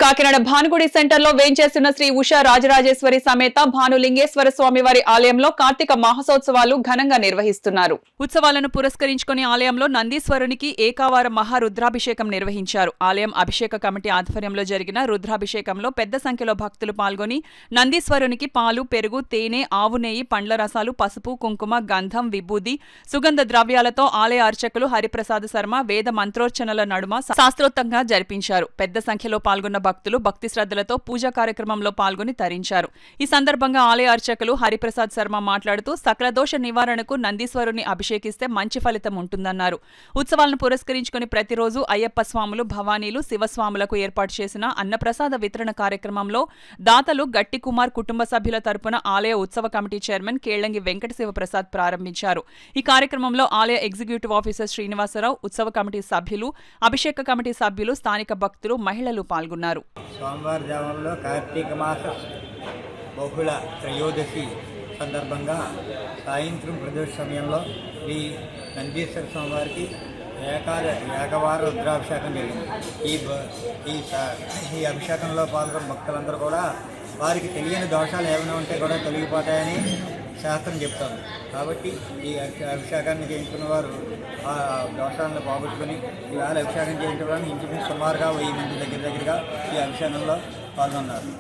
కాకినాడ భానుగుడి సెంటర్లో వేంచేస్తున్న శ్రీ ఉషా రాజరాజేశ్వరి సమేత భానులింగేశ్వర స్వామి వారి ఆలయంలో కార్తీక మహోత్సవాలు ఘనంగా నిర్వహిస్తున్నారు. ఉత్సవాలను పురస్కరించుకుని ఆలయంలో నందీశ్వరునికి ఏకావార మహారుద్రాభిషేకం నిర్వహించారు. ఆలయం అభిషేక కమిటీ ఆధ్వర్యంలో జరిగిన రుద్రాభిషేకంలో పెద్ద సంఖ్యలో భక్తులు పాల్గొని నందీశ్వరునికి పాలు, పెరుగు, తేనె, ఆవు నెయ్యి, పండ్ల రసాలు, పసుపు, కుంకుమ, గంధం, విభూది, సుగంధ ద్రవ్యాలతో ఆలయ అర్చకులు హరిప్రసాద్ శర్మ వేద మంత్రోచ్చరణల నడుమ శాస్త్రోక్తంగా జరిపించారు. పెద్ద సంఖ్యలో పాల్గొన్న భక్తులు భక్తి శ్రద్ధలతో పూజా కార్యక్రమంలో పాల్గొని తరించారు. ఈ సందర్భంగా ఆలయ అర్చకులు హరిప్రసాద్ శర్మ మాట్లాడుతూ సకల దోష నివారణకు నందీశ్వరుని అభిషేకిస్తే మంచి ఫలితం ఉంటుందన్నారు. ఉత్సవాలను పురస్కరించుకుని ప్రతిరోజు అయ్యప్ప స్వాములు, భవానీలు, శివస్వాములకు ఏర్పాటు చేసిన అన్నప్రసాద వితరణ కార్యక్రమంలో దాతలు గట్టి కుమార్ కుటుంబ సభ్యుల తరపున ఆలయ ఉత్సవ కమిటీ చైర్మన్ కేళ్లంగి వెంకట శివప్రసాద్ ప్రారంభించారు. ఈ కార్యక్రమంలో ఆలయ ఎగ్జిక్యూటివ్ ఆఫీసర్ శ్రీనివాసరావు, ఉత్సవ కమిటీ సభ్యులు, అభిషేక కమిటీ సభ్యులు, స్థానిక భక్తులు, మహిళలు పాల్గొన్నారు. సోమవారం దేవంలో కార్తీక మాస బహుళ త్రయోదశి సందర్భంగా సాయంత్రం ప్రదోష సమయంలో ఈ నందీశ్వర స్వామివారికి ఏకవార రుద్రాభిషేకం జరిగింది. ఈ అభిషేకంలో పాల్గొన్న భక్తులందరూ కూడా వారికి తెలియని దోషాలు ఏమైనా ఉంటే కూడా తొలగిపోతాయని శాస్త్రం చెప్తారు. కాబట్టి ఈ అభిషేకాన్ని చేయించుకున్న వారు ఆ దోషాలను పోగొట్టుకుని ఈవేళ అభిషేకం చేయించడానికి ఇంచుమించు సుమారుగా 1000 మంది దగ్గరగా ఈ అభిషేకంలో పాల్గొన్నారు.